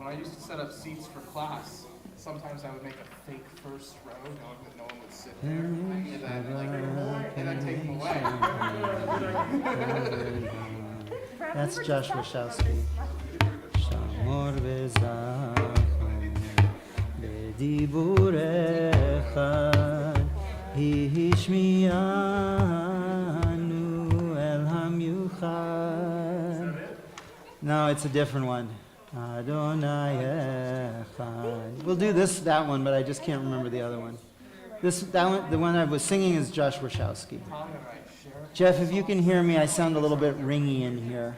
when I used to set up seats for class, sometimes I would make a fake first row, knowing that no one would sit there, and then take them away. That's Josh Wachowski. Shamor v'zachor b'diburecha hishmiyanu el hamyuchad. No, it's a different one. Adonai Echad. We'll do that one, but I just can't remember the other one. That one, the one I was singing is Josh Wachowski. Jeff, if you can hear me, I sound a little bit ringy in here.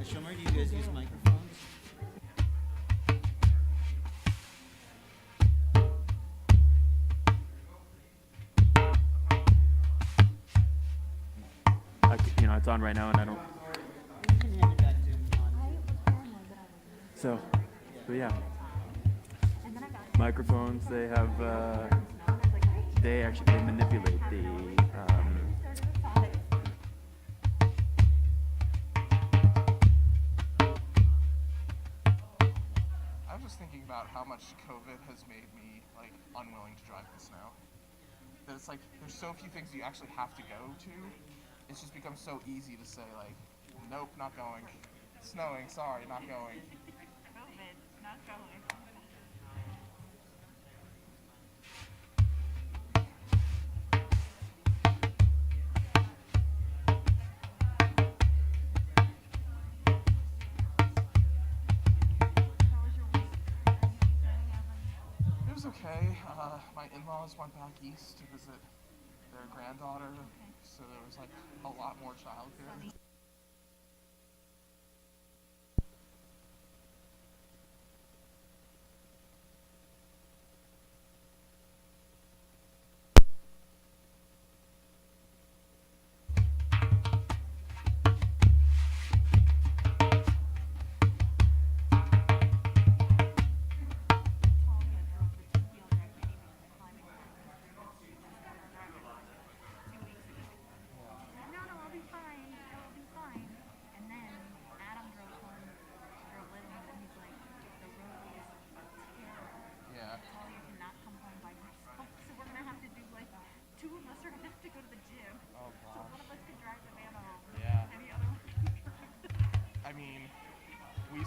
Shomer, do you guys use microphones? It's on right now, and I don't. So, but yeah, microphones. They have. They manipulate the. I was just thinking about how much COVID has made me unwilling to drive in the snow. That it's there's so few things you actually have to go to. It's just become so easy to say nope, not going. It's snowing, sorry, not going. COVID, not going. It was okay. My in-laws went back east to visit their granddaughter, so there was a lot more childcare.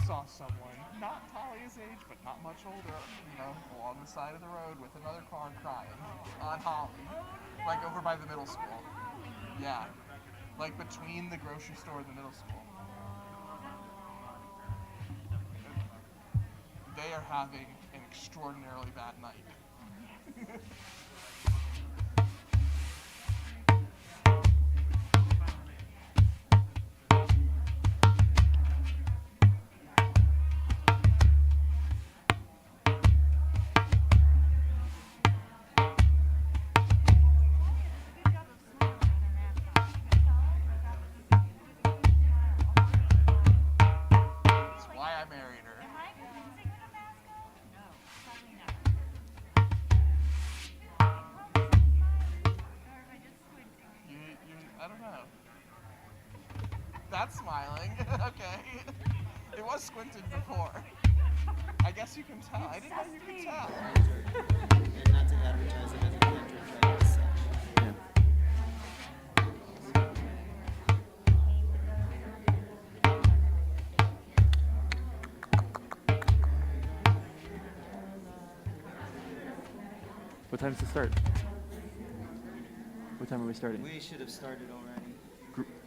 Saw someone not Talia's age, but not much older, along the side of the road with another car crying on Holly, over by the middle school. Yeah, between the grocery store and the middle school. They are having an extraordinarily bad night. That's smiling. Okay. It was squinting before. I guess you can tell. I didn't know you could tell. And not to advertise it as a cancer trial section. What time's to start? What time are we starting? We should have started already.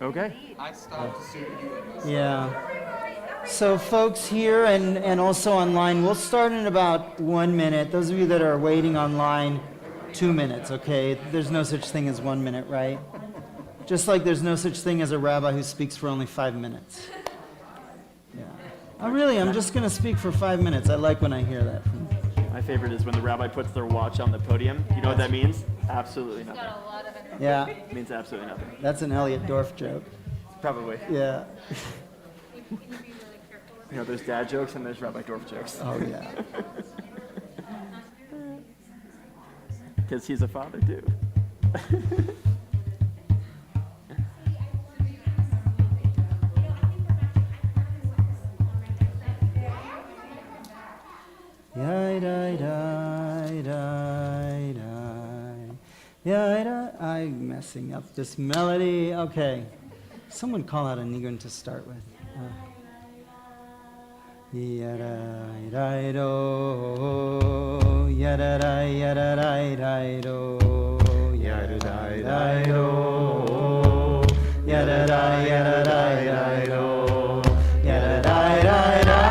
Okay. I stopped as soon as you did. Yeah. So folks here and also online, we'll start in about 1 minute. Those of you that are waiting online, 2 minutes, okay? There's no such thing as 1 minute, right? Just like there's no such thing as a rabbi who speaks for only 5 minutes. Yeah. Oh, really? I'm just going to speak for 5 minutes. I like when I hear that. My favorite is when the rabbi puts their watch on the podium. You know what that means? Absolutely nothing. Yeah. It means absolutely nothing. That's an Elliot Dorff joke. Probably. Yeah. There's dad jokes and there's Rabbi Dorff jokes. Oh, yeah. because he's a father too. I'm messing up this melody. Okay. Someone call out a Nigun to start with. Yada-da-da-da-do, yada-da-yada-da-da-do, yada-da-da-da-do, yada-da-yada-da-da-do, yada-da-da-da-da-da,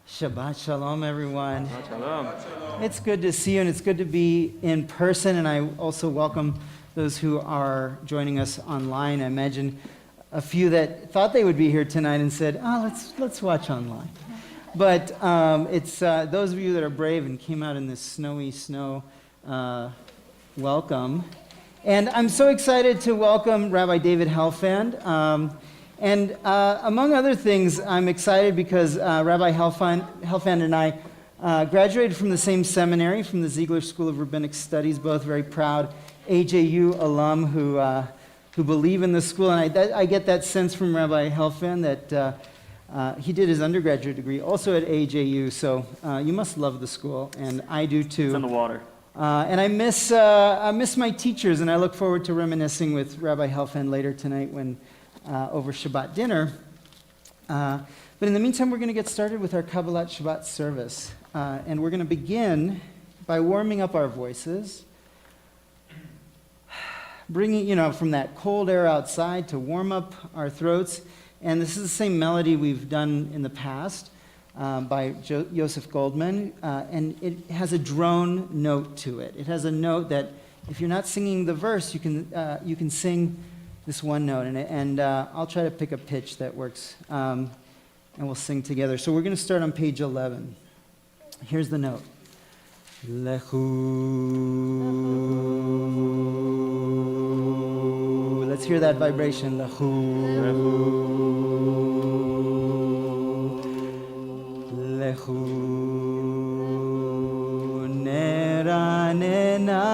Shabbat Shalom, everyone. Shalom. It's good to see you, and it's good to be in person, and I also welcome those who are joining us online. I imagine a few that thought they would be here tonight and said, let's watch online. But it's those of you that are brave and came out in this snowy snow, welcome. And I'm so excited to welcome Rabbi David Helfand. And among other things, I'm excited because Rabbi Helfand and I graduated from the same seminary, from the Ziegler School of Rabbinic Studies, both very proud AJU alum who believe in the school. And I get that sense from Rabbi Helfand that he did his undergraduate degree also at AJU, so you must love the school, and I do too. It's in the water. And I miss my teachers, and I look forward to reminiscing with Rabbi Helfand later tonight when over Shabbat dinner. But in the meantime, we're going to get started with our Kabbalat Shabbat service. And we're going to begin by warming up our voices, bringing, from that cold air outside to warm up our throats. And this is the same melody we've done in the past by Joseph Goldman. And it has a drone note to it. It has a note that if you're not singing the verse, you can sing this one note, and I'll try to pick a pitch that works, and we'll sing together. So we're going to start on page 11. Here's the note. Lechu. Let's hear that vibration. Lechu. Lechu. Neranena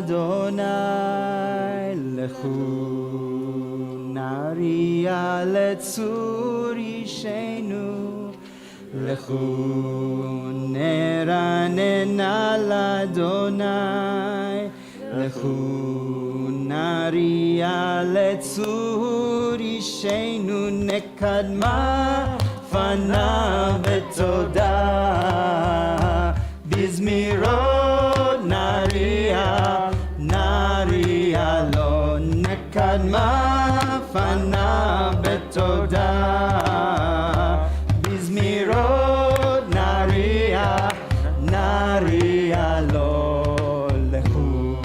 ladonai. Lechu. Naria letzuri sheinu lechu neranena ladonai lechu naria letzuri אישנו נקדמה פניו בתודה בזמירות נריע לו נקדמה פניו בתודה בזמירות נריע לו לכו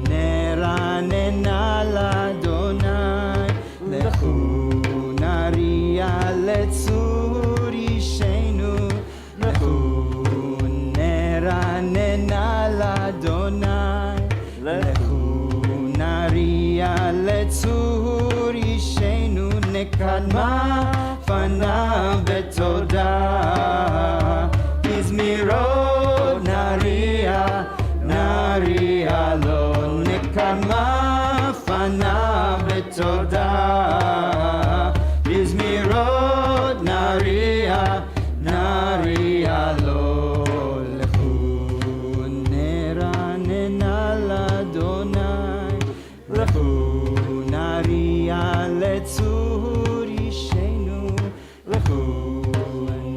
נרננה לאדוני לכו נריע לצור אישנו לכו נרננה לאדוני לכו נריע לצור אישנו נקדמה פניו בתודה בזמירות נריע לו נקדמה פניו בתודה בזמירות נריע לו לכו נרננה לאדוני לכו נריע לצור אישנו לכו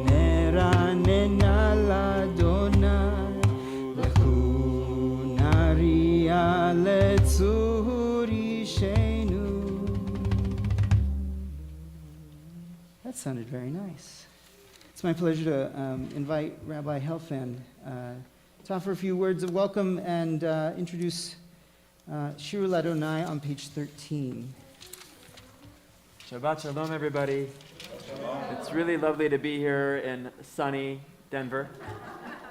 נרננה לאדוני לכו נריע לצור אישנו. That sounded very nice. It's my pleasure to invite Rabbi Helfand to offer a few words of welcome and introduce Shiru Ladonai on page 13. Shabbat Shalom, everybody. It's really lovely to be here in sunny Denver.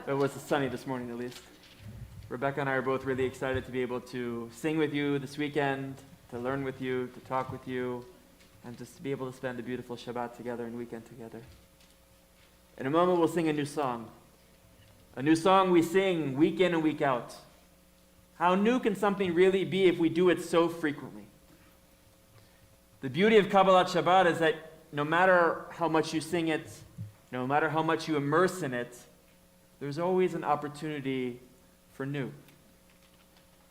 It was sunny this morning, at least. Rebecca and I are both really excited to be able to sing with you this weekend, to learn with you, to talk with you, and just to be able to spend a beautiful Shabbat together and weekend together. In a moment, we'll sing a new song. A new song we sing week in and week out. How new can something really be if we do it so frequently? The beauty of Kabbalat Shabbat is that no matter how much you sing it, no matter how much you immerse in it, there's always an opportunity for new.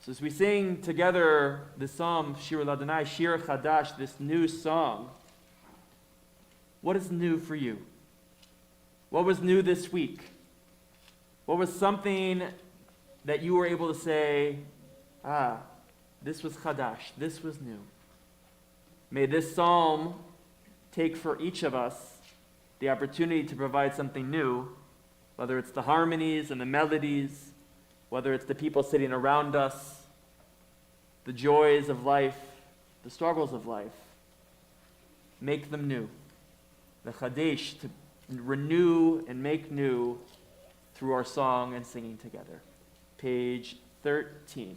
So as we sing together the psalm, Shir Ladonai, Shir Chadash, this new song, what is new for you? What was new this week? What was something that you were able to say, this was Chadash, this was new? May this psalm take for each of us the opportunity to provide something new, whether it's the harmonies and the melodies, whether it's the people sitting around us, the joys of life, the struggles of life. Make them new. The Chadesh, to renew and make new through our song and singing together. Page 13.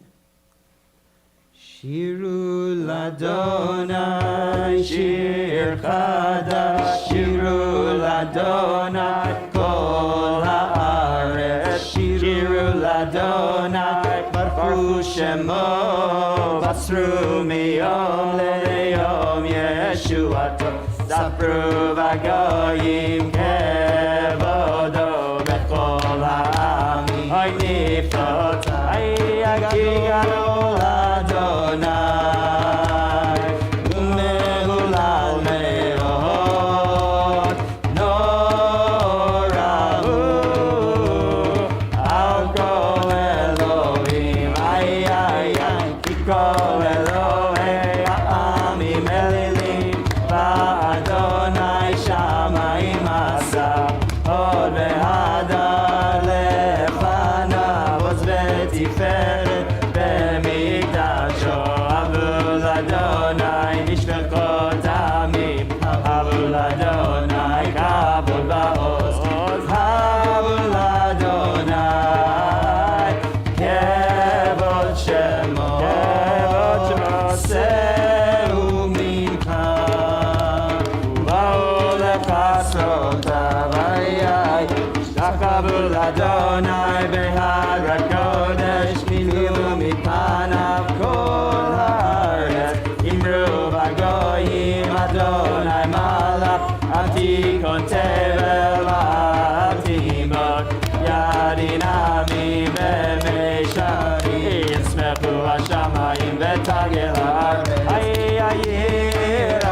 Shiru Ladonai, Shir Chadash, Shiru Ladonai, Kol Haaretz, Shiru Ladonai, Baruch Shemo, Basru Miyom Leyom Yeshuato, Sapru Vagoyim Kevodo, Bechol Ha'amim, Oy Niftot, Ayaki Gadol Adonai, Umehulal Me'od, Norahu, Al Kol Elohim, Kol Elohei Ha'amim Elilim, Va'adonai Shamayim Asa, Hod Ve'hadar Lefanav, Oz Ve'tiferet Be'mikdasho, Havul Adonai Nishvekot Amim, Havul Adonai Kavod Va'oz, Havul Adonai Kevod Shemo, Seu Mincha, Va'o Lechasotav, Ayay, Shachavul Adonai Behagrat Kodesh, Nilu Mipanav Kol Haaretz, Imru Vagoyim Adonai Malach, Atikon Tevel V'Atimot, Yadinamim Ve'Meisharim, Smechu Hashamayim Ve'Tagel Ha'arez, Ayayir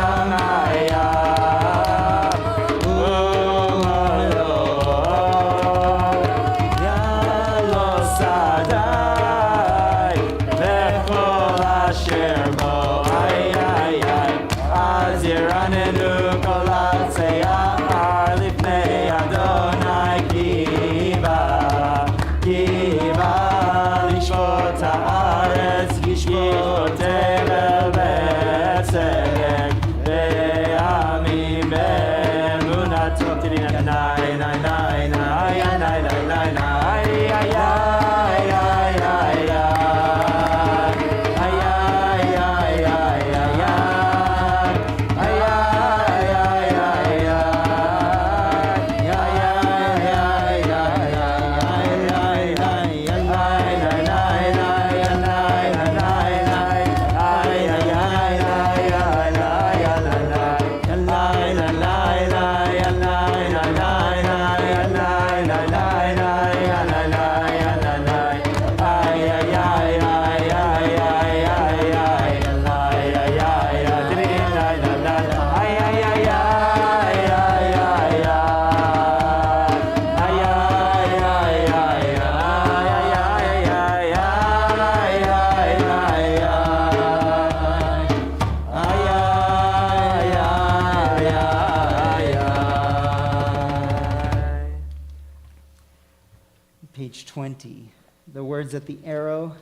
page 20. The words at the arrow,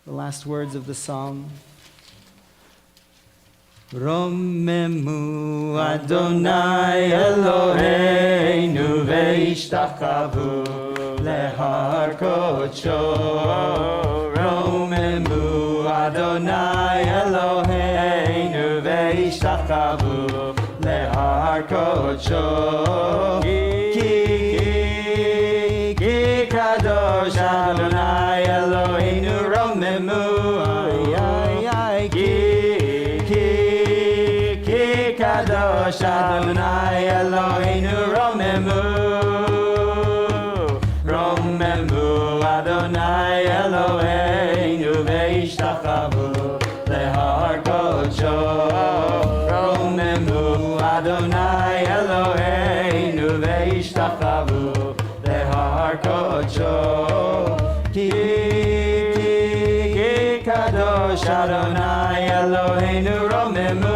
the last words of the psalm. Romemu Adonai Eloheinu ve'ishtakavu lehar kodsho. Romemu Adonai Eloheinu ve'ishtakavu lehar kodsho. Ki kadosh Adonai Eloheinu romemu. Kadosh Adonai Eloheinu romemu. Romemu Adonai Eloheinu ve'ishtakavu lehar kodsho. Romemu Adonai Eloheinu ve'ishtakavu lehar kodsho. Ki kadosh Adonai Eloheinu romemu.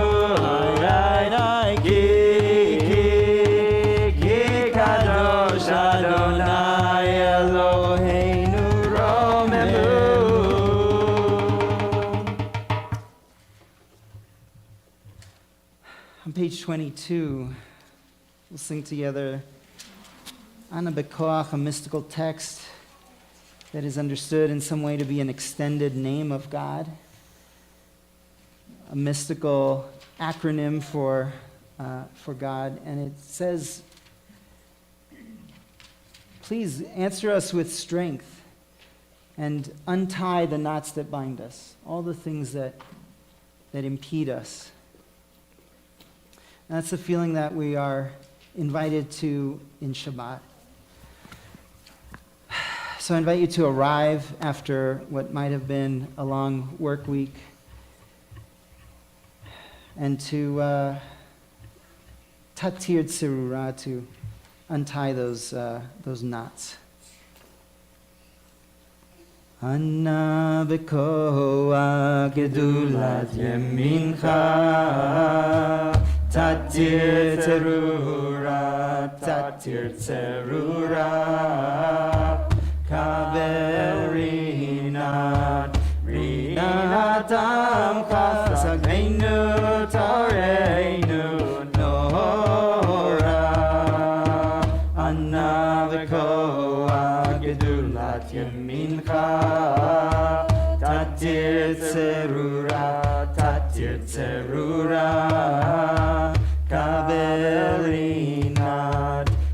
On page 22, we'll sing together Ana Bekoach, a mystical text that is understood in some way to be an extended name of God, a mystical acronym for God, and it says, please answer us with strength and untie the knots that bind us, all the things that impede us. And that's the feeling that we are invited to in Shabbat. So I invite you to arrive after what might have been a long work week and to tatir tzerura, to untie those knots. Anna bekoach gedulat yemincha tatir tzerura kaverinat rinatam chasagneinu tareinu nora. Anna bekoach gedulat yemincha tatir tzerura kaverinat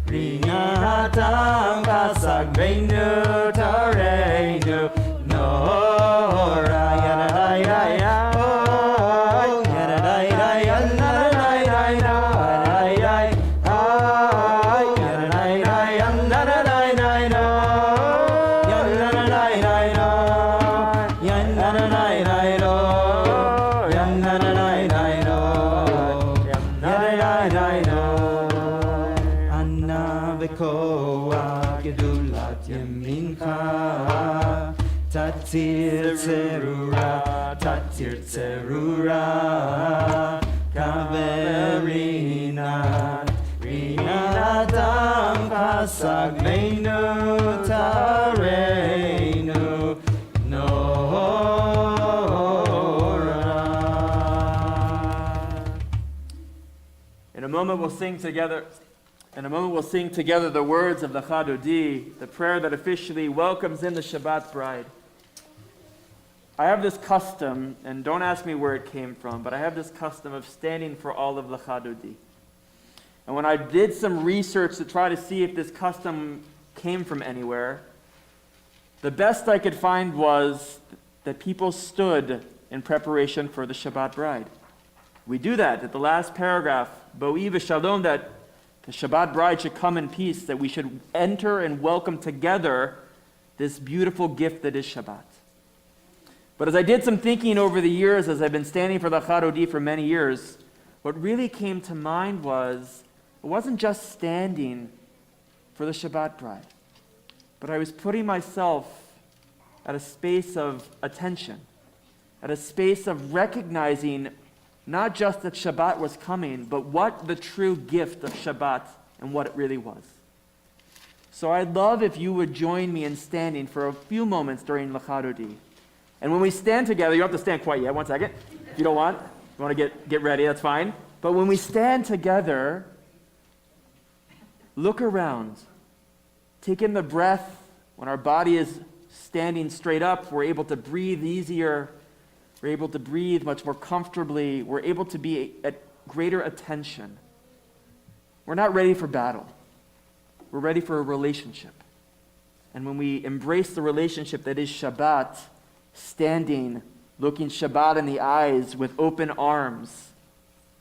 rinatam chasagneinu tareinu nora. Yadadayaya, oh, yadadayaya, nadadayaya, yadadayaya, nadadayaya, yadadayaya, yadadayaya, yadadayaya. Anna bekoach gedulat yemincha tatir tzerura kaverinat rinatam chasagneinu tareinu nora. In a moment we'll sing together the words of the Chadodi, the prayer that officially welcomes in the Shabbat bride. I have this custom, and don't ask me where it came from, but I have this custom of standing for all of the Chadodi. And when I did some research to try to see if this custom came from anywhere, the best I could find was that people stood in preparation for the Shabbat bride. We do that at the last paragraph, Bo'ii v'shalom, that the Shabbat bride should come in peace, that we should enter and welcome together this beautiful gift that is Shabbat. But as I did some thinking over the years, as I've been standing for the Chadodi for many years, what really came to mind was, it wasn't just standing for the Shabbat bride, but I was putting myself at a space of attention, at a space of recognizing not just that Shabbat was coming, but what the true gift of Shabbat and what it really was. So I'd love if you would join me in standing for a few moments during Lachadodi. And when we stand together, you don't have to stand quite yet, one second. If you don't want, you want to get ready, that's fine. But when we stand together, look around. Take in the breath. When our body is standing straight up, we're able to breathe easier. We're able to breathe much more comfortably. We're able to be at greater attention. We're not ready for battle. We're ready for a relationship. And when we embrace the relationship that is Shabbat, standing, looking Shabbat in the eyes with open arms,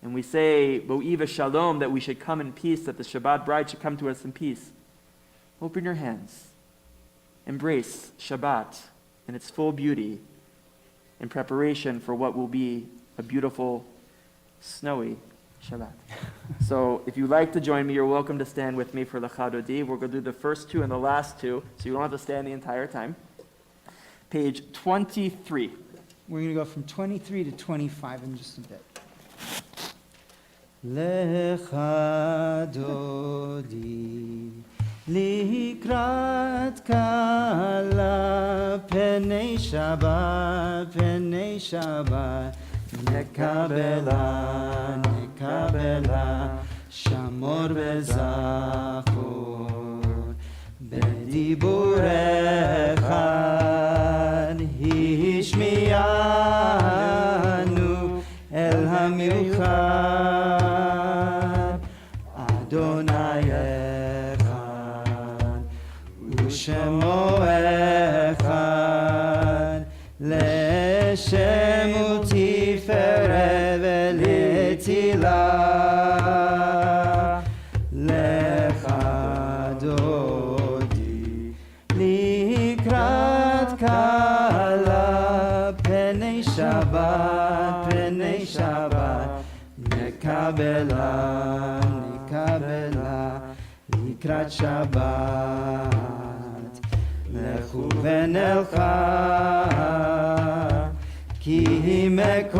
and we say, Bo'eva Shalom, that we should come in peace, that the Shabbat bride should come to us in peace. Open your hands. Embrace Shabbat in its full beauty in preparation for what will be a beautiful, snowy Shabbat. So if you'd like to join me, you're welcome to stand with me for the Chadodi. We're going to do the first two and the last two, so you don't have to stand the entire time. Page 23. We're going to go from 23 to 25 in just a bit. Lecha dodi likrat kala penei Shabbat nekabela shamor vezachor bediburecha hishmiyanu el hamiuchad Adonai echad u'shemo echad leshem u'tiferet ve'letila lecha dodi likrat kala penei Shabbat nekabela likrat Shabbat lechu v'nelcha ki hi mekor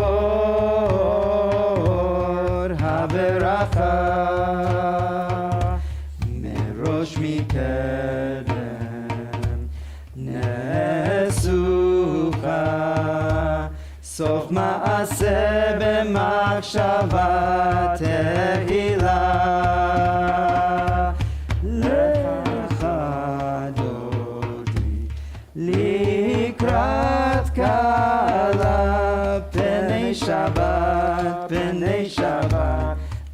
haveracha merosh mikedem nesucha sof ma'aseh b'machshava tehila lecha dodi likrat kala penei Shabbat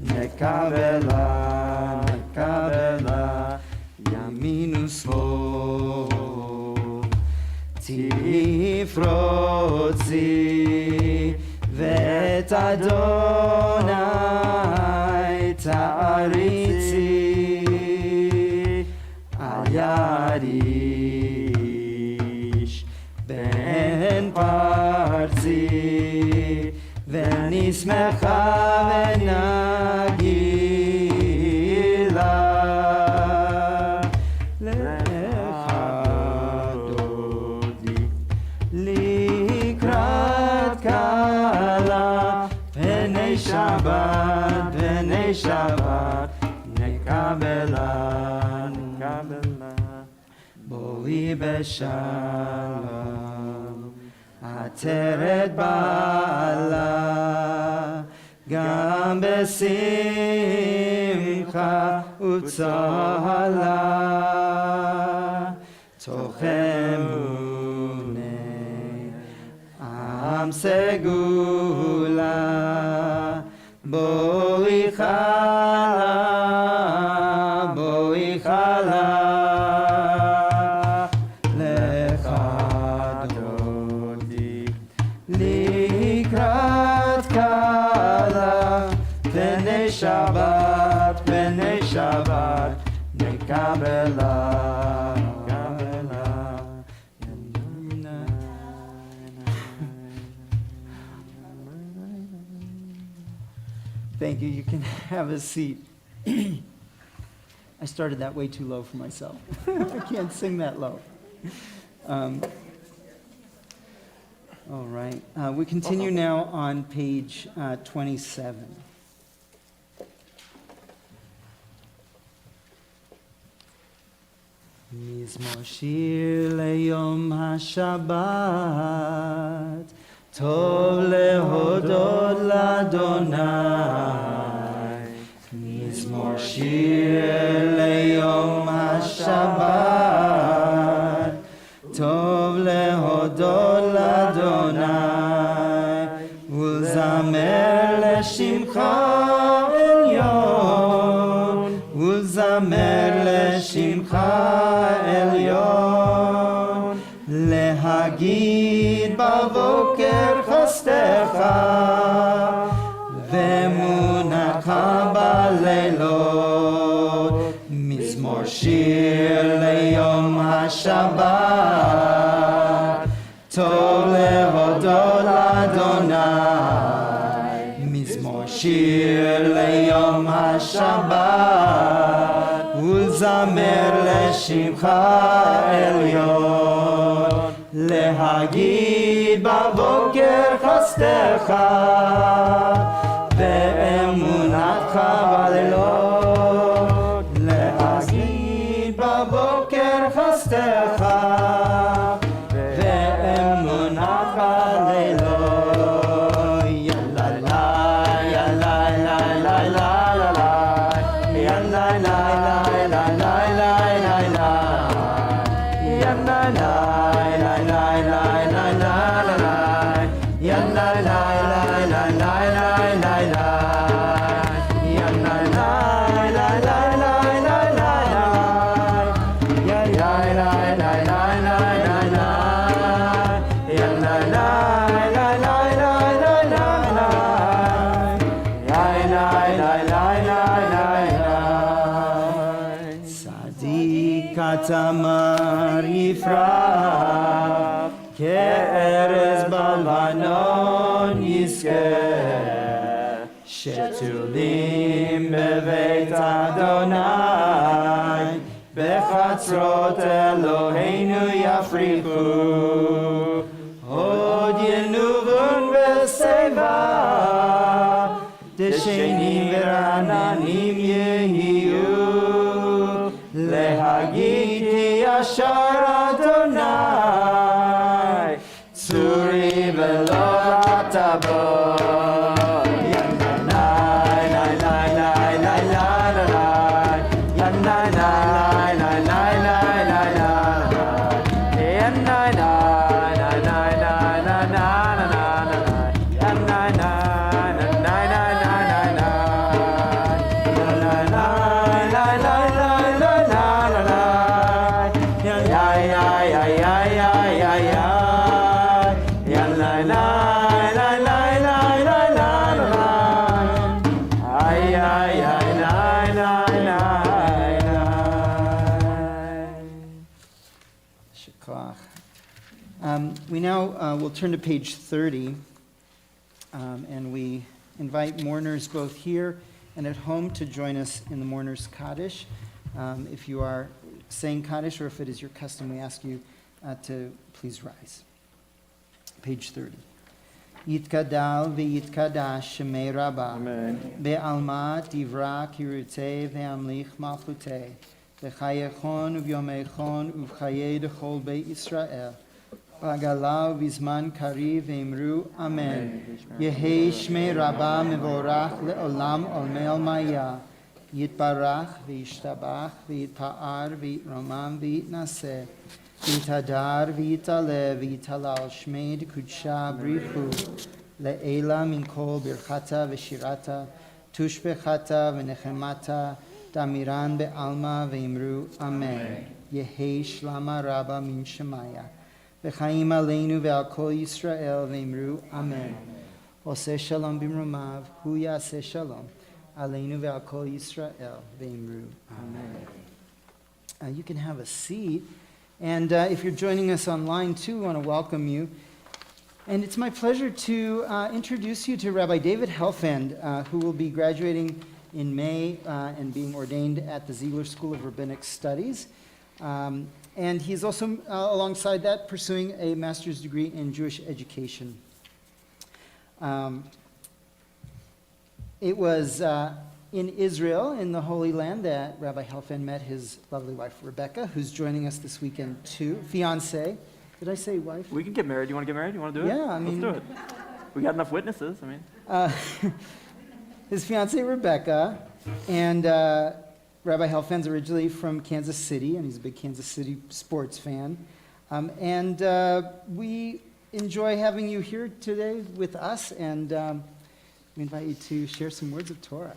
nekabela yamin u'smol tifrotzi ואת אדוני תעריצי על יריש בן פרצי ואני שמחה ונגילה לך דודי לקראת קלה פני שבת נקבלה בואי בשלום עטרת בעלה גם בשמחה וצהלה תוך אמוני עם סגולה בואי חלה לך דודי לקראת קלה פני שבת נקבלה Thank you. You can have a seat. I started that way too low for myself. I can't sing that low. All right. We continue now on page 27. מזמור שיר ליום השבת, טוב להודות לאדוני. מזמור שיר ליום השבת, טוב להודות לאדוני, ולזמר לשמך עליון, ולזמר לשמך עליון, להגיד בבוקר חסדך, ואמונתך בלילות. מזמור שיר ליום השבת, טוב להודות לאדוני. מזמור שיר ליום השבת, ולזמר לשמך עליון, להגיד בבוקר חסדך, ואמונתך בלילות. להגיד בבוקר חסדך, ואמונתך בלילות. יאללה יאללה יאללה יאללה יאללה יאללה תמר יפרח, כארז בלבנון יזכה, שתולים בבית אדוני, בחצרות אלוהינו יפריחו, עוד ינובון בשיבה, דשנים ורעננים יהיו, להגיד כי ישר אדוני, צורי ולא תבוא. We now will turn to page 30, and we invite mourners both here and at home to join us in the mourners' Kaddish. If you are saying Kaddish, or if it is your custom, we ask you to please rise. Page 30. Yitkadal v'yitkadash shemei Rabba, be'alma divra kirutei ve'amlich malchutei, v'chayechon uvyomechon uv'chayei dechol bei Israel, Bagala v'zman kariv v'imru amen. Yehei shmei Rabba mevorach le'olam olmei maya. Yitbarach v'yishtabach v'yitpa'ar v'yitromam v'yitnaseh. V'yitadar v'yitale v'yitalal shmei d'kudsha brichu. Le'ela min kol birchata v'shirata. Tushbechata v'nechemata. Damiran be'alma v'imru amen. Yehei shlama Rabba min shemaya. V'chaim aleinu ve'al kol Yisrael v'imru amen. Oseh shalom b'mromav, hu yaseh shalom. Aleinu ve'al kol Yisrael v'imru amen. You can have a seat. And if you're joining us online too, we want to welcome you. And it's my pleasure to introduce you to Rabbi David Helfand, who will be graduating in May and being ordained at the Ziegler School of Rabbinic Studies. And he's also, alongside that, pursuing a master's degree in Jewish education. It was in Israel, in the Holy Land, that Rabbi Helfand met his lovely wife, Rebecca, who's joining us this weekend too. Fiance. Did I say wife? We can get married. You want to get married? You want to do it? Yeah, I mean- Let's do it. We got enough witnesses. I mean, His fiancee, Rebecca, and Rabbi Helfand's originally from Kansas City, and he's a big Kansas City sports fan. We enjoy having you here today with us, and we invite you to share some words of Torah.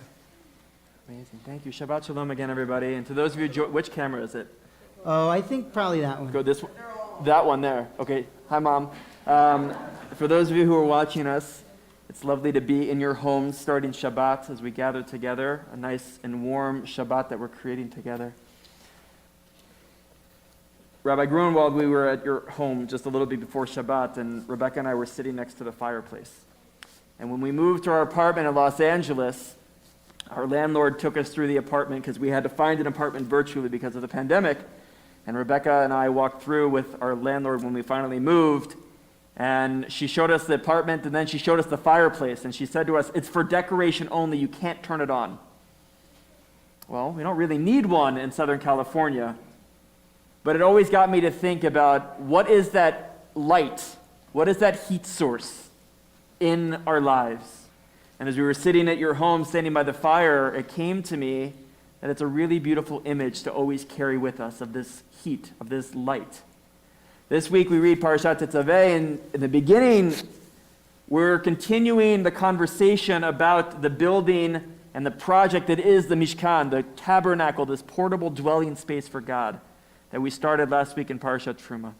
amazing. Thank you. Shabbat shalom again, everybody. And to those of you, which camera is it? Oh, I think probably that one. Go this one. That one there. Okay. Hi, Mom. For those of you who are watching us, it's lovely to be in your homes starting Shabbat as we gather together, a nice and warm Shabbat that we're creating together. Rabbi Grunwald, we were at your home just a little bit before Shabbat, and Rebecca and I were sitting next to the fireplace. And when we moved to our apartment in Los Angeles, our landlord took us through the apartment because we had to find an apartment virtually because of the pandemic. And Rebecca and I walked through with our landlord when we finally moved, and she showed us the apartment, and then she showed us the fireplace, and she said to us, "It's for decoration only, you can't turn it on." Well, we don't really need one in Southern California, but it always got me to think about what is that light, what is that heat source in our lives? And as we were sitting at your home, standing by the fire, it came to me that it's a really beautiful image to always carry with us of this heat, of this light. This week we read Parashat Tetzaveh, and in the beginning, we're continuing the conversation about the building and the project that is the Mishkan, the tabernacle, this portable dwelling space for God that we started last week in Parashat Truma.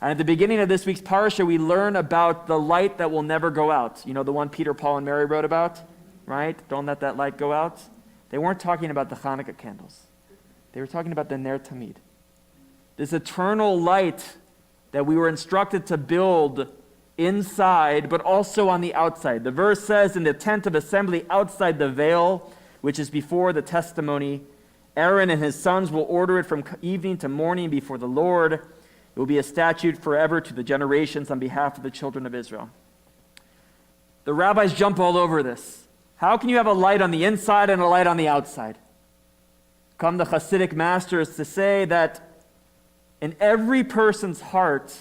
And at the beginning of this week's parasha, we learn about the light that will never go out. You know, the one Peter, Paul, and Mary wrote about, right? Don't let that light go out. They weren't talking about the Hanukkah candles. They were talking about the Ner Tamid. This eternal light that we were instructed to build inside, but also on the outside. The verse says, in the tent of assembly outside the veil, which is before the testimony, Aaron and his sons will order it from evening to morning before the Lord. It will be a statute forever to the generations on behalf of the children of Israel. The rabbis jump all over this. How can you have a light on the inside and a light on the outside? Come the Hasidic masters to say that in every person's heart,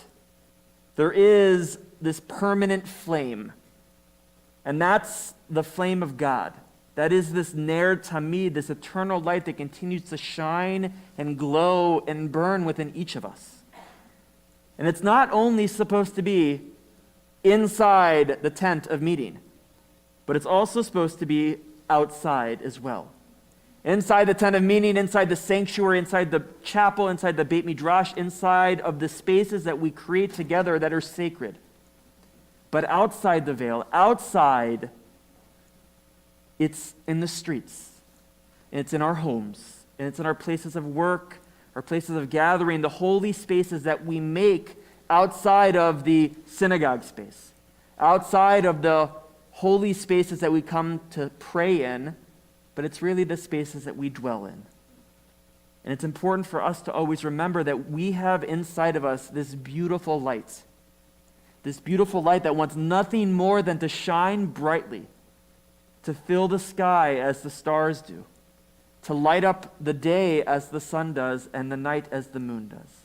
there is this permanent flame. And that's the flame of God. That is this Ner Tamid, this eternal light that continues to shine and glow and burn within each of us. And it's not only supposed to be inside the tent of meeting, but it's also supposed to be outside as well. Inside the tent of meeting, inside the sanctuary, inside the chapel, inside the Beit Midrash, inside of the spaces that we create together that are sacred. But outside the veil, outside, it's in the streets, and it's in our homes, and it's in our places of work, our places of gathering, the holy spaces that we make outside of the synagogue space, outside of the holy spaces that we come to pray in, but it's really the spaces that we dwell in. And it's important for us to always remember that we have inside of us this beautiful light that wants nothing more than to shine brightly, to fill the sky as the stars do, to light up the day as the sun does and the night as the moon does.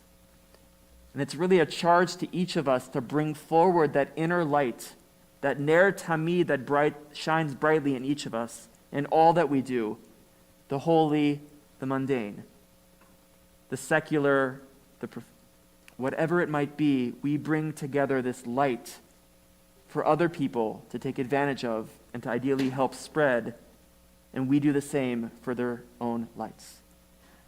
And it's really a charge to each of us to bring forward that inner light, that Ner Tamid that shines brightly in each of us, in all that we do, the holy, the mundane, the secular, whatever it might be, we bring together this light for other people to take advantage of and to ideally help spread, and we do the same for their own lights.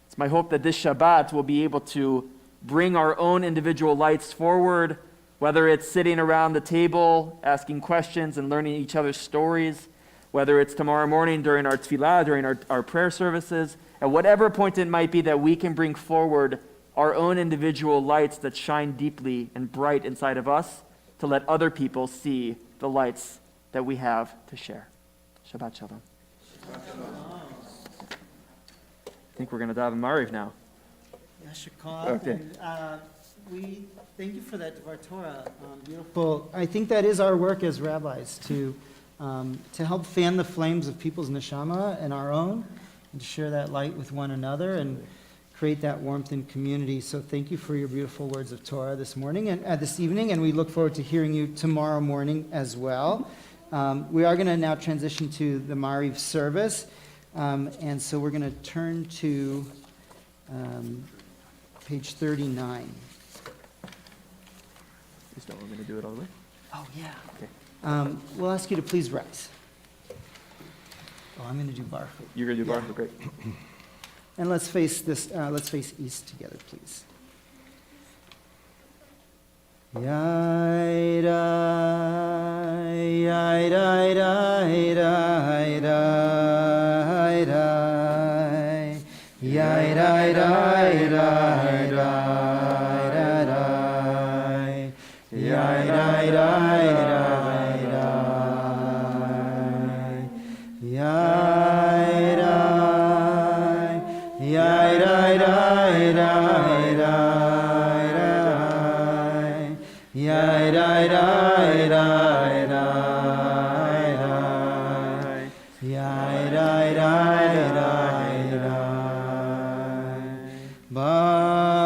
It's my hope that this Shabbat will be able to bring our own individual lights forward, whether it's sitting around the table, asking questions and learning each other's stories, whether it's tomorrow morning during our tefillah, during our prayer services, at whatever point it might be that we can bring forward our own individual lights that shine deeply and bright inside of us to let other people see the lights that we have to share. Shabbat Shalom. I think we're going to daven Mariv now. Yashikov. Okay. We thank you for that Dvar Torah. Beautiful. I think that is our work as rabbis, to to help fan the flames of people's neshama and our own, and to share that light with one another and create that warmth in community. So thank you for your beautiful words of Torah this morning and this evening, and we look forward to hearing you tomorrow morning as well. We are going to now transition to the Mariv service, and so we're going to turn to page 39. Is that we're going to do it all the way? Oh, yeah. Okay. We'll ask you to please rise. Oh, I'm going to do Baruch. You're going to do Baruch? Great. And let's face this. Let's face east together, please. Yaida, yaida, yaida, yaida, yaida, yaida, yaida, yaida, yaida,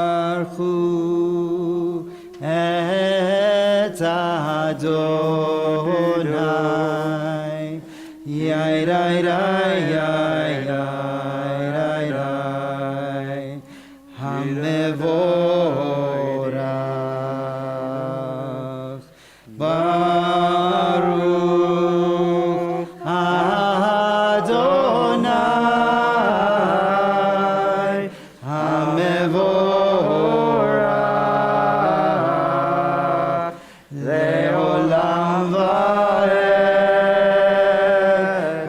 Baruch et Adonai, Hamevorach, Baruch Adonai, Hamevorach, Leolam Vaed.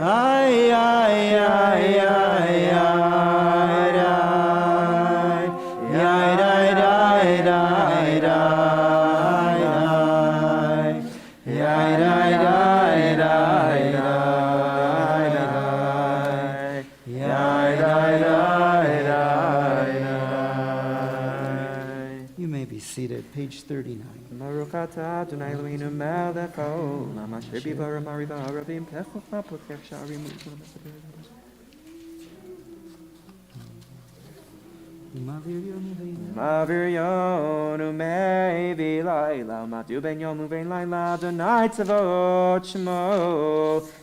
Ay, ay, ay, ay, ay, ay, You may be seated. Page 39. Baruch atah Adonai Eloheinu melech haolam asher b'dvarav mariva harabim pechokma potech sha'arim u'yisrael mesaber. Ma'avir yonu me'evi laila ma'tu ben yom u'ben laila Adonai tzavot shmo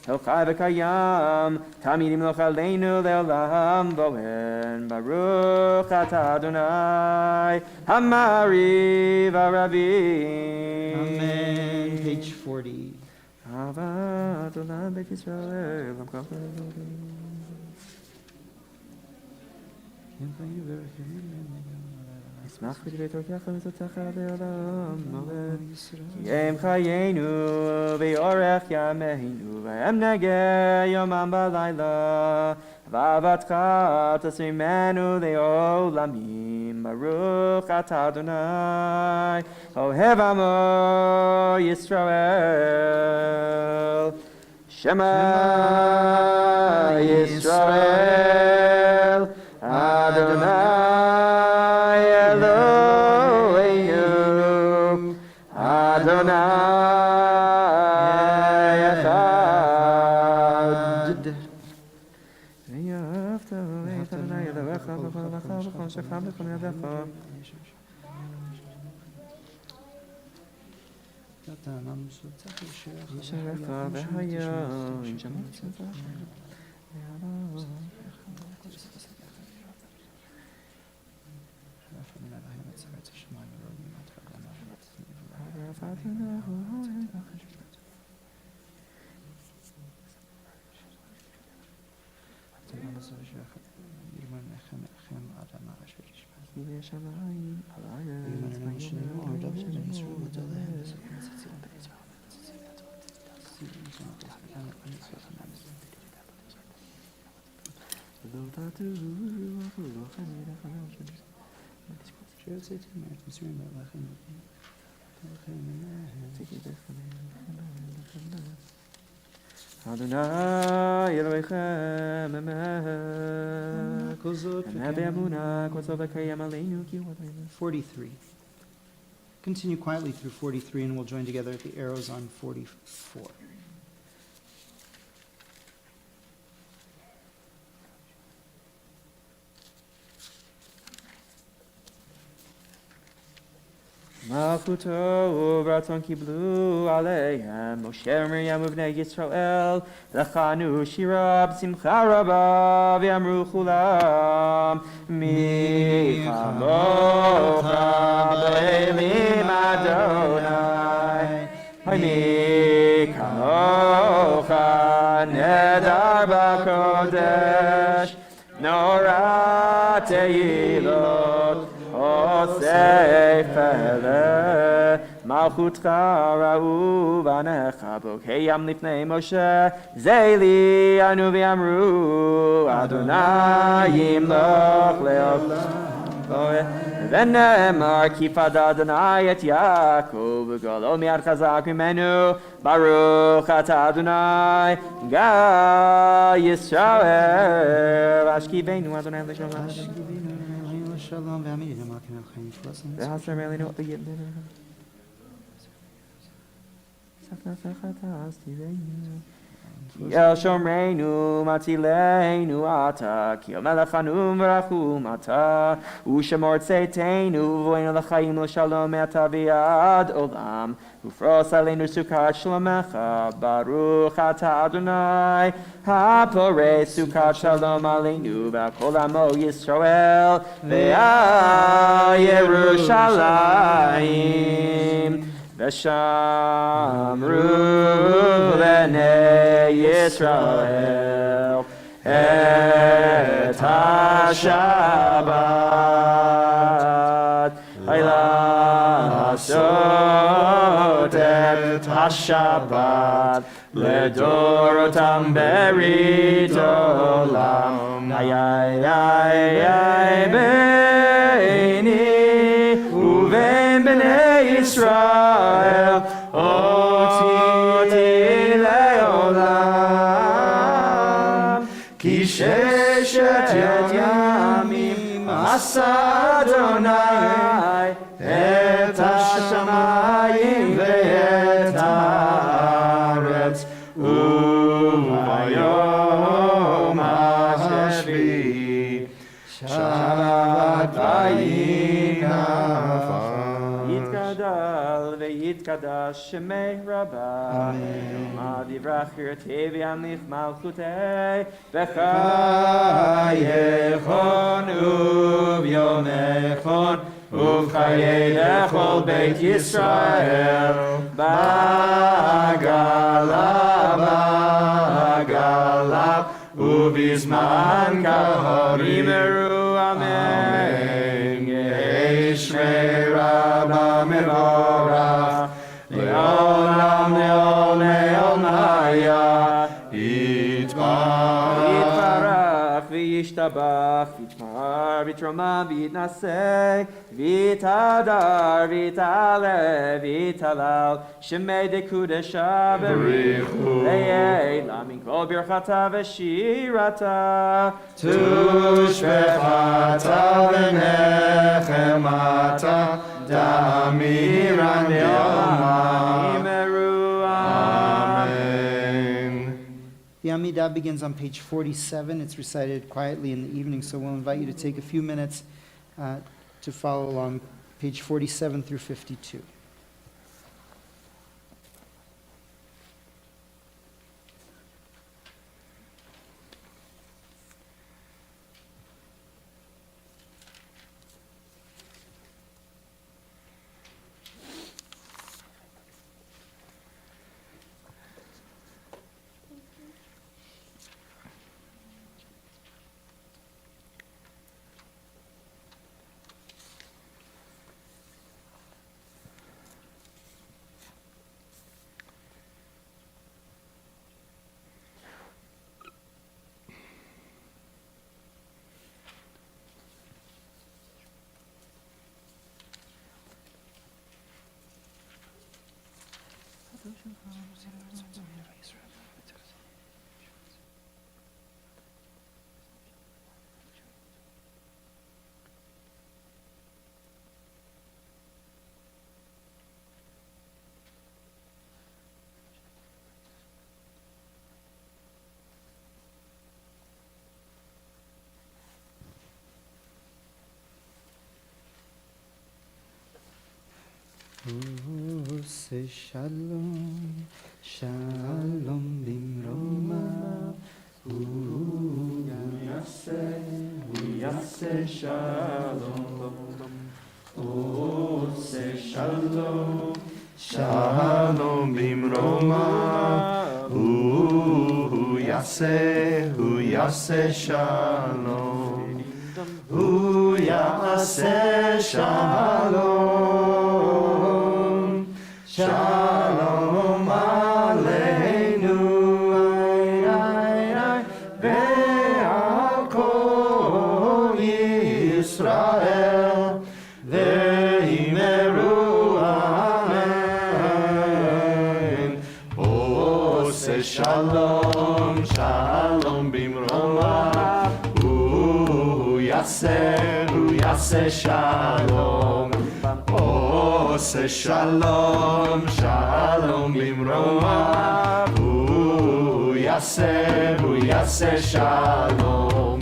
El chai v'kayam tamidim loch aleinu le'olam bo'en Baruch atah Adonai Hamariv Rabbi. Amen. Page 40. Avat olam beit Yisrael l'mkach Smach v'divei Torkecha mitzvotecha le'olam bo'en Ki em chayenu v'yorech yameinu v'em negeh yomam b'layla v'avatcha tasmimenu le'olamim Baruch atah Adonai ohev amo Yisrael Shema Yisrael Adonai Eloheinu Adonai Echad. V'yahavta et Adonai Elohecha v'chol lecha v'chol shekha v'chol yadecha. Yisharecha v'hayom shamot tzavah. Adonai Elohechem emet emet be'emunah kol tzov v'kayem aleinu ki hu adonai. 43. Continue quietly through 43, and we'll join together at the arrows on 44. מלכותו וברצון קיבלו עליהם משה ומרים ובני ישראל לחנו שירה בשמחה רבה ואמרו כולם מי כמוך באלים אדוני מי כמוך נדר בקודש נורא תהילות עושה פלא מלכותך ראו בניך בוקיים לפני משה זה לי ענו ואמרו אדוני ימלוך לעולם ונאמר כי פדה אדוני את יעקב וגאלו מיד חזק ממנו ברוך אתה אדוני גא ישראל אשכיבנו אדוני לשלום שלום ועמיד למלכים החיים שלנו. והסר מעלינו כי אל שומרנו מצילנו אתה כי אל מלכנו ורחום אתה ושמור צאתנו ובואנו לחיים לשלום מעתה ועד עולם ופרוס עלינו סוכת שלומך ברוך אתה אדוני הפורס סוכת שלום עלינו ועל כל עמו ישראל ועל ירושלים ושמרו בני ישראל את השבת לעשות את השבת לדורותם ברית עולם ביני ובין בני ישראל אותי לעולם כי ששת ימים עשה אדוני את השמיים ואת הארץ וביום השביעי שבת וינפל יתגדל ויתקדש שמי רבה מה דברך ירתי וימליך מלכותי בחייכון וביומכון ובחיי לכל בית ישראל בעגלה ובזמן קרוב אמרו אמן יהי שמי רבה מבורך לעולם לעולם לעולמיה יתברך וישתבח ויתמר ויתרומם ויתנשא ויתהדר ויתעלה ויתהלל שמי דקודשה בריחו לעילה מן כל ברכתה ושירתה תושבחתה ונחמתה דאמירן לעולם אמרו אמן. The Amidah begins on page 47. It's recited quietly in the evening, so we'll invite you to take a few minutes to follow along, page 47 through 52. Say shalom, shalom bimroma. Yaseh shalom. Say shalom, shalom bimroma. Yaseh shalom. Yaseh shalom. Shalom aleinu. Ve'al kol Yisrael. Ve'imeru amen. Say shalom, shalom bimroma. Yaseh shalom. Say shalom, shalom bimroma. Yaseh shalom.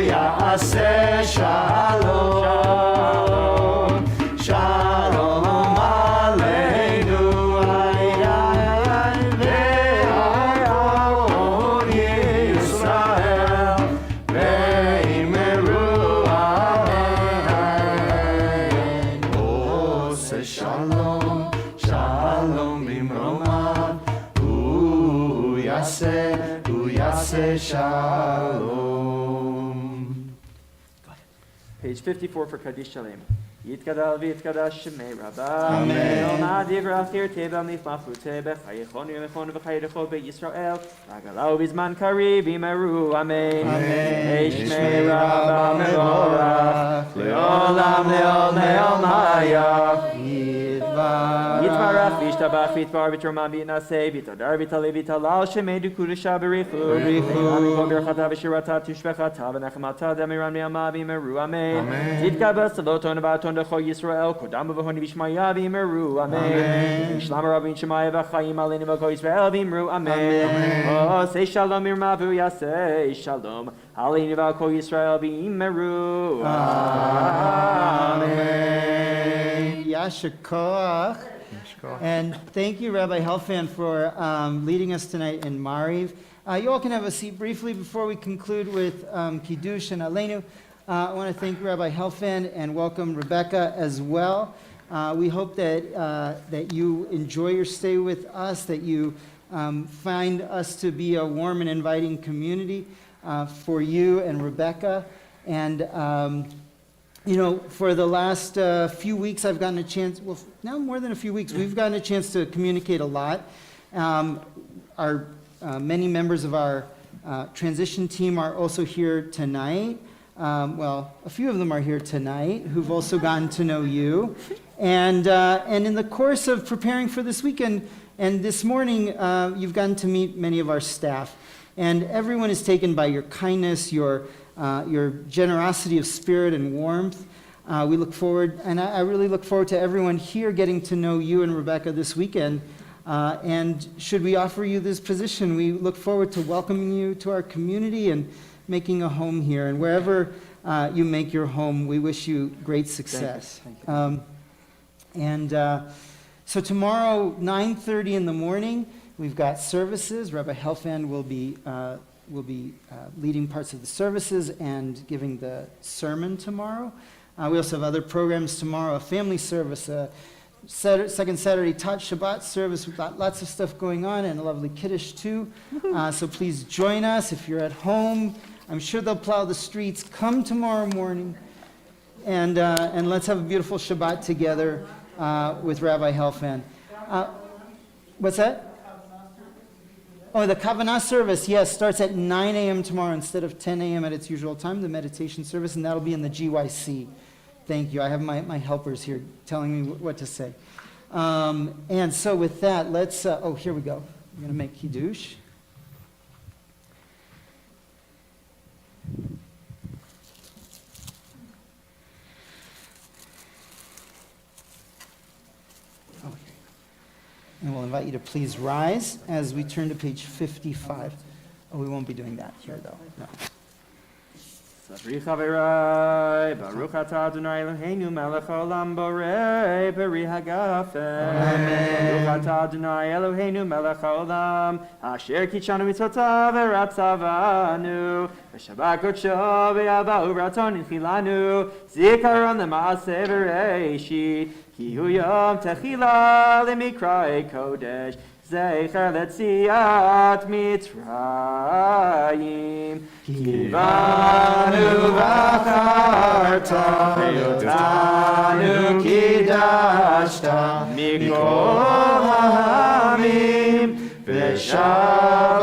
Yaseh shalom. Shalom aleinu. Ve'al Yisrael. Ve'imeru amen. Say shalom, shalom bimroma. Yaseh shalom. Page 54 for Kaddish Shalem. Yitkadal v'yitkadash shemei Rabbi. Amen. El na'adir v'achir tebel nifmafute b'chayichon yomechon v'chayichon b'Yisrael. Ragalau b'zman kariv imeru. Amen. Amen. Shmei Rabbi mevorach. Le'olam le'ol hayach. Yitvarach v'yishtabach v'yitvar v'torma v'yinaseh v'yitadar v'yitale v'yitalal shemei dukudasha b'richu. Le'amiko birchata v'shirata tushbechata v'nechemata demiran me'ama v'imeru. Amen. Titkabas loton v'aton decho Yisrael kodam v'honi v'shmaya v'imeru. Amen. Yishlam Rabbi Shemaya v'chayim aleinu v'ko Yisrael v'imeru. Amen. Oh, say shalom irmavu yaseh shalom aleinu v'ko Yisrael v'imeru. Amen. Yashikoach. And thank you, Rabbi Helfand, for leading us tonight in Mariv. You all can have a seat briefly before we conclude with Kiddush and Aleinu. I want to thank Rabbi Helfand and welcome Rebecca as well. We hope that you enjoy your stay with us, that you find us to be a warm and inviting community for you and Rebecca. And for the last few weeks, I've gotten a chance, well, now more than a few weeks, we've gotten a chance to communicate a lot. Many members of our transition team are also here tonight. A few of them are here tonight who've also gotten to know you. And in the course of preparing for this weekend and this morning, you've gotten to meet many of our staff. And everyone is taken by your kindness, your generosity of spirit and warmth. We look forward, and I really look forward to everyone here getting to know you and Rebecca this weekend. And should we offer you this position, we look forward to welcoming you to our community and making a home here. And wherever you make your home, we wish you great success. Thank you. So tomorrow, 9:30 in the morning, we've got services. Rabbi Helfand will be leading parts of the services and giving the sermon tomorrow. We also have other programs tomorrow, a family service, a second Saturday Tot Shabbat service. We've got lots of stuff going on and a lovely Kiddush too. So please join us if you're at home. I'm sure they'll plow the streets. Come tomorrow morning and let's have a beautiful Shabbat together with Rabbi Helfand. What's that? Oh, the Kavanah service, yes, starts at 9 a.m. tomorrow instead of 10 a.m. at its usual time, the meditation service, and that'll be in the GYC. Thank you. I have my helpers here telling me what to say. And so with that, let's, here we go. I'm going to make Kiddush. And we'll invite you to please rise as we turn to page 55. Oh, we won't be doing that here, though. No. Sabri Chaverai, Baruch Atah Adonai Eloheinu melech haolam borei peri hagafen. Baruch Atah Adonai Eloheinu melech haolam asher kitshanu mitzvotav v'ratzavanu v'shabbat kodsho v'yava uvraton inchilanu zikaron l'maaseh v'reishit ki hu yom techila l'mikra'ei kodesh Zecher letziat Mitzrayim Kivanu v'acharta Ve'otanu kidashta Mikol ha'amim Ve'shavat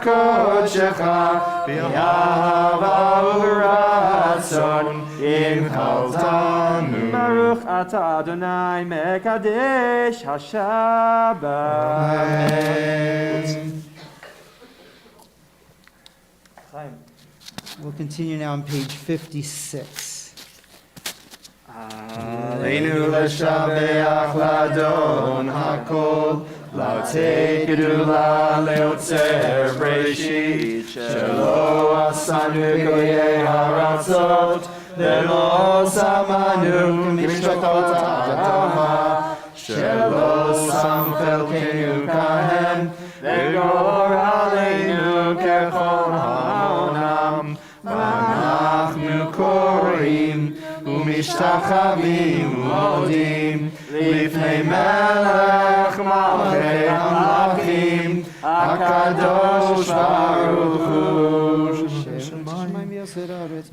kodshecha V'yahava u'ratzon Imchaltanu Baruch Atah Adonai Mekadesh HaShabbat. Amen. We'll continue now on page 56. Aleinu l'shabeach l'Adon hakol L'atei gedula leotzer breshit Shelo asanu goyei haratzot Velo samanu mishpatot ha'adama Shelo sam chelkenu kahem Vegor aleinu kechol ha'onam V'anachnu korim ומשתחווים ומודים לפני מלך מלכי המלכים הקדוש ברוך הוא שמיים ויסד הארץ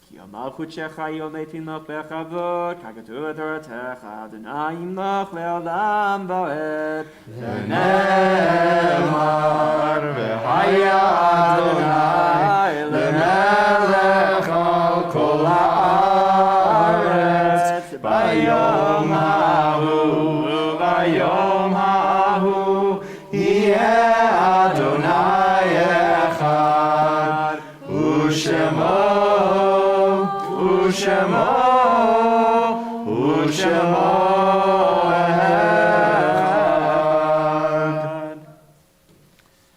כי המלכות שלך יולדתים לך בכבוד, ככתוב בתורתך, אדוני ימלוך לעולם ועד. ונאמר והיה אדוני למלך על כל הארץ ביום ההוא יהיה אדוני אחד ושמו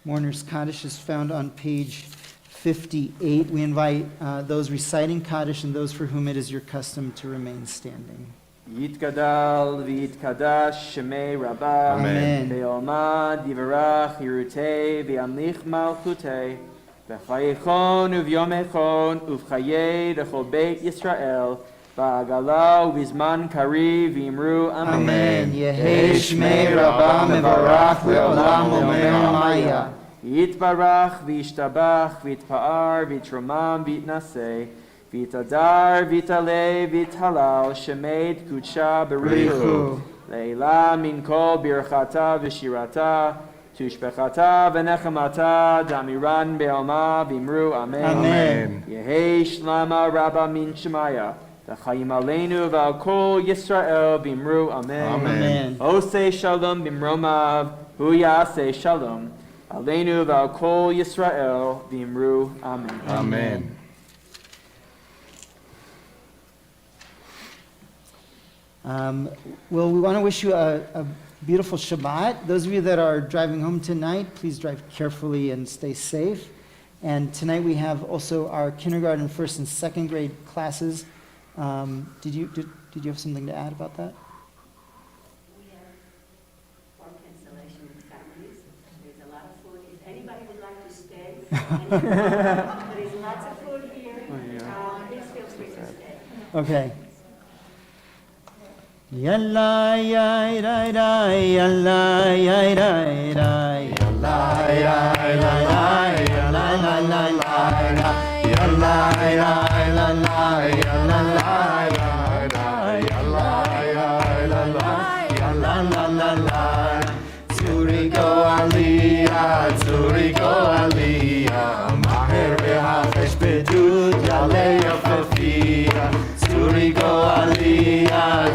Mourner's Kaddish is found on page 58. We invite those reciting Kaddish and those for whom it is your custom to remain standing. יתגדל ויתקדש שמי רבה, אמן. ויעמד יברך ירותי וימליך מלכותי, בחייכון וביומכון ובחיי לכל בית ישראל, בעגלה ובזמן קריב ואמרו אמן. אמן. יהי שמי רבה מברך לעולם ומעמיה. יתברך וישתבח ויתפאר ויתרומם ויתנשא, ויתהדר ויתעלה ויתהלל שמי קודשה בריחו, לעילה מן כל ברכתה ושירתה, תשבחתה ונחמתה דמירן בעלמה ואמרו אמן. אמן. יהי שלמה רבה מן שמיה, וחיים עלינו ועל כל ישראל ואמרו אמן. אמן. עושה שלום במרומיו, הוא יעשה שלום עלינו ועל כל ישראל ואמרו אמן. אמן. Well, we want to wish you a beautiful Shabbat. Those of you that are driving home tonight, please drive carefully and stay safe. And tonight we have also our kindergarten, first and second grade classes. Did you have something to add about that? We have form cancellation with families. There's a lot of food. If anybody would like to stay, there is lots of food here. Please feel free to stay. Okay. Yalla ya ra ra yalla ya ra ra yalla ya la la yalla la la la yalla ya la la yalla la la Zuriko aliyah maher ve'hachesh bedut yalei yafafiyah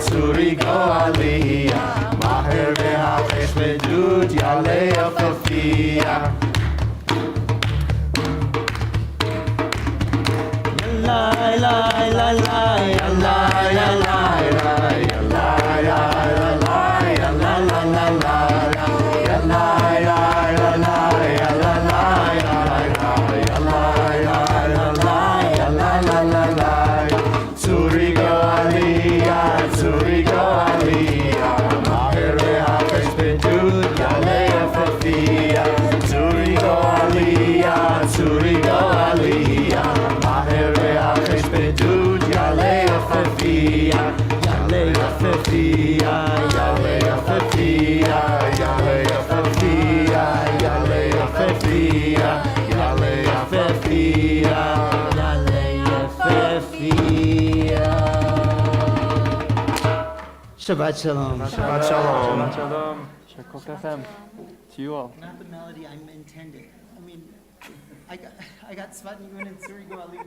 Zuriko aliyah maher ve'hachesh bedut yalei yafafiyah Yalla Shabbat shalom. Shabbat shalom. Shabbat shalom. Shakot FM. To you all. Not the melody I intended. I mean, I got Svatni and Surigo Ali.